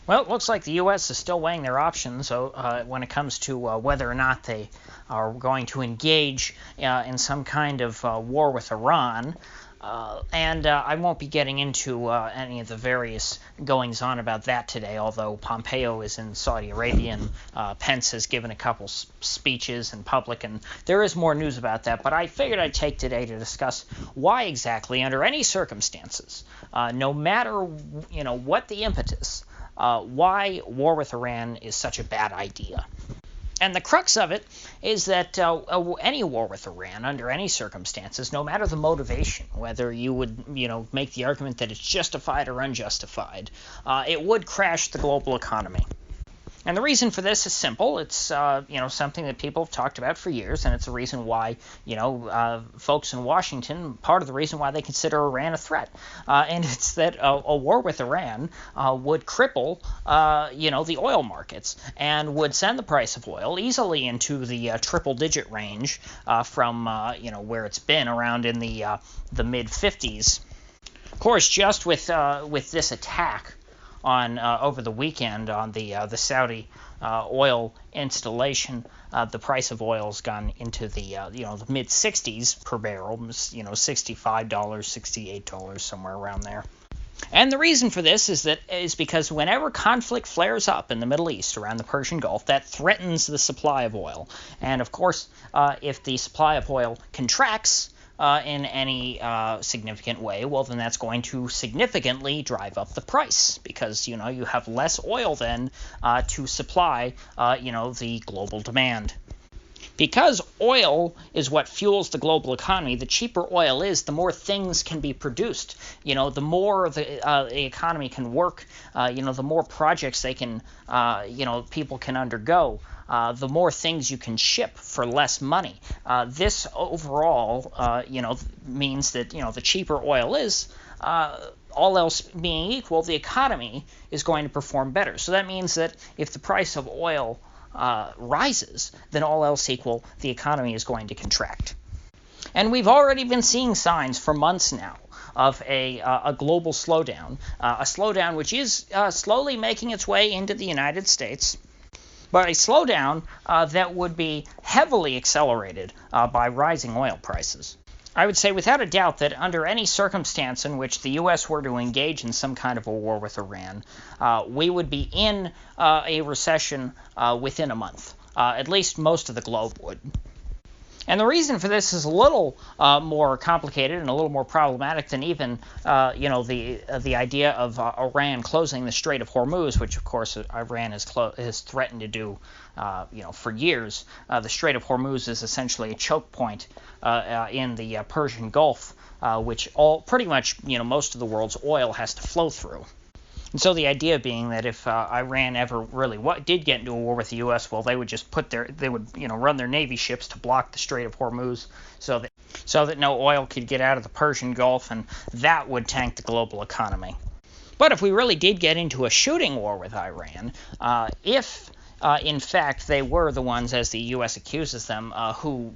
Well, it looks like the U.S. is still weighing their options when it comes to whether or not they are going to engage in some kind of war with Iran. And I won't be getting into any of the various goings-on about that today, although Pompeo is in Saudi Arabia and Pence has given a couple speeches in public, and there is more news about that. But I figured I'd take today to discuss why exactly, under any circumstances, no matter what the impetus, why war with Iran is such a bad idea. And the crux of it is that any war with Iran, under any circumstances, no matter the motivation, whether you would, make the argument that it's justified or unjustified, it would crash the global economy. And the reason for this is simple. It's something that people have talked about for years, and it's a reason why folks in Washington, part of the reason why they consider Iran a threat, and it's that a war with Iran would cripple the oil markets and would send the price of oil easily into the triple-digit range from where it's been around in the mid 50s. Of course, just with this attack on over the weekend on the Saudi oil installation, the price of oil has gone into the the mid 60s per barrel, $65, $68, somewhere around there. And the reason for this is because whenever conflict flares up in the Middle East around the Persian Gulf, that threatens the supply of oil. And of course, if the supply of oil contracts in any significant way, well, then that's going to significantly drive up the price because, you have less oil then to supply, the global demand. Because oil is what fuels the global economy, the cheaper oil is, the more things can be produced. The more the economy can work, the more projects they can, people can undergo. The more things you can ship for less money. This overall, means that, the cheaper oil is, all else being equal, the economy is going to perform better. So that means that if the price of oil rises, then all else equal, the economy is going to contract. And we've already been seeing signs for months now of a global slowdown, a slowdown which is slowly making its way into the United States, but a slowdown that would be heavily accelerated by rising oil prices. I would say without a doubt that under any circumstance in which the U.S. were to engage in some kind of a war with Iran, we would be in a recession within a month. At least most of the globe would. And the reason for this is a little more complicated and a little more problematic than even, the idea of Iran closing the Strait of Hormuz, which of course Iran has threatened to do, for years. The Strait of Hormuz is essentially a choke point in the Persian Gulf, which pretty much, most of the world's oil has to flow through. And so the idea being that if Iran ever really did get into a war with the U.S., well, they would just run their Navy ships to block the Strait of Hormuz so that no oil could get out of the Persian Gulf, and that would tank the global economy. But if we really did get into a shooting war with Iran, if in fact they were the ones, as the U.S. accuses them, who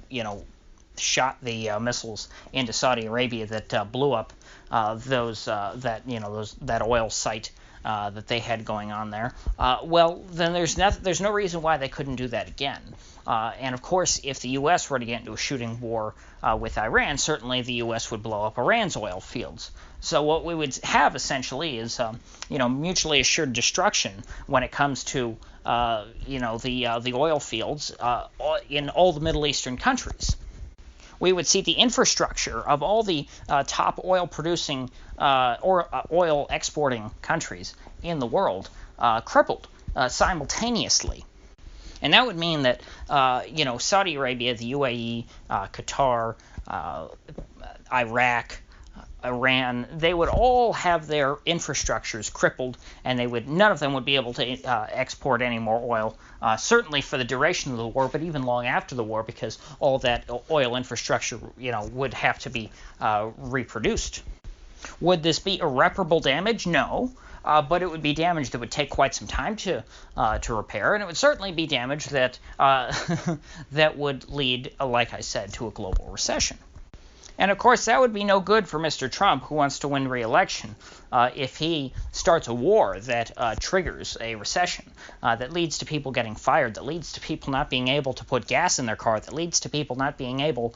shot the missiles into Saudi Arabia that blew up that oil site that they had going on there, well, then there's no reason why they couldn't do that again. And of course, if the U.S. were to get into a shooting war with Iran, certainly the U.S. would blow up Iran's oil fields. So what we would have essentially is, mutually assured destruction when it comes to, the oil fields in all the Middle Eastern countries. We would see the infrastructure of all the top oil-producing or oil exporting countries in the world crippled simultaneously. And that would mean that, Saudi Arabia, the UAE, Qatar, Iraq, Iran, they would all have their infrastructures crippled, and none of them would be able to export any more oil, certainly for the duration of the war, but even long after the war, because all that oil infrastructure, would have to be reproduced. Would this be irreparable damage? No. But it would be damage that would take quite some time to repair, and it would certainly be damage that that would lead, like I said, to a global recession. And of course, that would be no good for Mr. Trump, who wants to win re-election, if he starts a war that triggers a recession, that leads to people getting fired, that leads to people not being able to put gas in their car, that leads to people not being able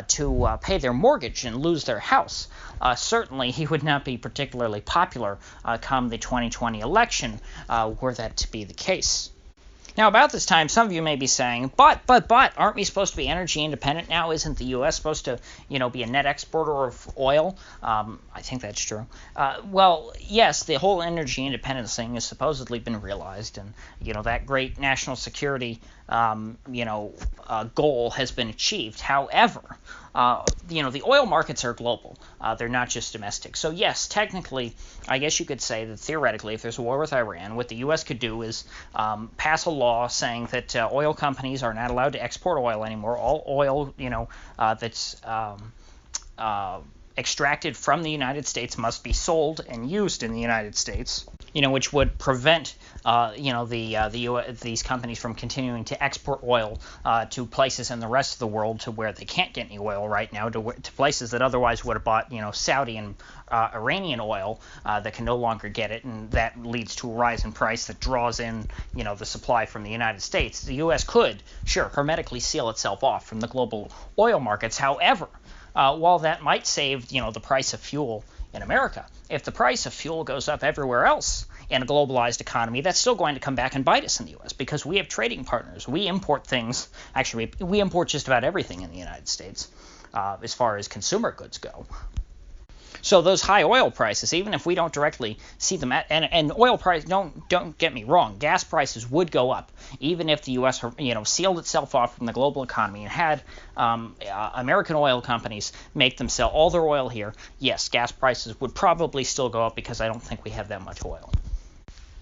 to pay their mortgage and lose their house. Certainly, he would not be particularly popular come the 2020 election, were that to be the case. Now, about this time, some of you may be saying, but, aren't we supposed to be energy independent now? Isn't the U.S. supposed to, be a net exporter of oil? I think that's true. Well, yes, the whole energy independence thing has supposedly been realized, and, that great national security, goal has been achieved. However, the oil markets are global. They're not just domestic. So, yes, technically, I guess you could say that theoretically, if there's a war with Iran, what the U.S. could do is pass a law saying that oil companies are not allowed to export oil anymore. All oil, that's extracted from the United States must be sold and used in the United States, which would prevent, these companies from continuing to export oil to places in the rest of the world to where they can't get any oil right now, to places that otherwise would have bought, Saudi and Iranian oil that can no longer get it, and that leads to a rise in price that draws in, the supply from the United States. The U.S. could, sure, hermetically seal itself off from the global oil markets. However, while that might save, the price of fuel in America, if the price of fuel goes up everywhere else in a globalized economy, that's still going to come back and bite us in the U.S. because we have trading partners. We import things. Actually, we import just about everything in the United States as far as consumer goods go. So those high oil prices, even if we don't directly see them, and oil price, don't get me wrong, gas prices would go up, even if the U.S. sealed itself off from the global economy and had American oil companies make them sell all their oil here. Yes, gas prices would probably still go up because I don't think we have that much oil.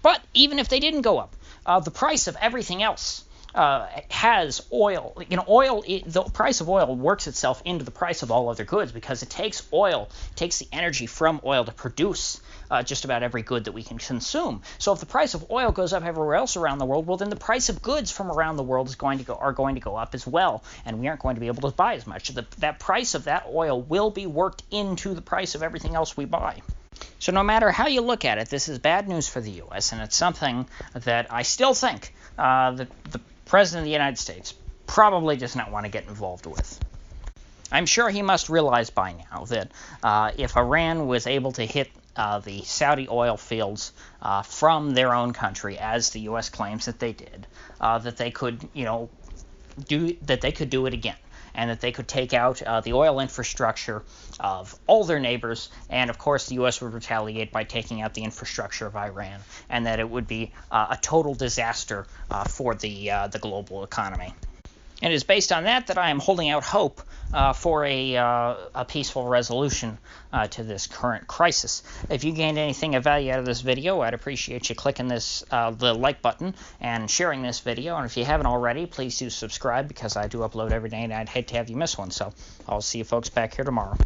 But even if they didn't go up, the price of everything else has oil. The price of oil works itself into the price of all other goods because it takes the energy from oil to produce just about every good that we can consume. So if the price of oil goes up everywhere else around the world, well, then the price of goods from around the world are going to go up as well, and we aren't going to be able to buy as much. That price of that oil will be worked into the price of everything else we buy. So no matter how you look at it, this is bad news for the U.S., and it's something that I still think the President of the United States probably does not want to get involved with. I'm sure he must realize by now that if Iran was able to hit the Saudi oil fields from their own country, as the U.S. claims that they did, that they could, do it again, and that they could take out the oil infrastructure of all their neighbors, and of course the U.S. would retaliate by taking out the infrastructure of Iran, and that it would be a total disaster for the global economy. And it is based on that I am holding out hope for a peaceful resolution to this current crisis. If you gained anything of value out of this video, I'd appreciate you clicking the like button and sharing this video. And if you haven't already, please do subscribe because I do upload every day and I'd hate to have you miss one. So I'll see you folks back here tomorrow.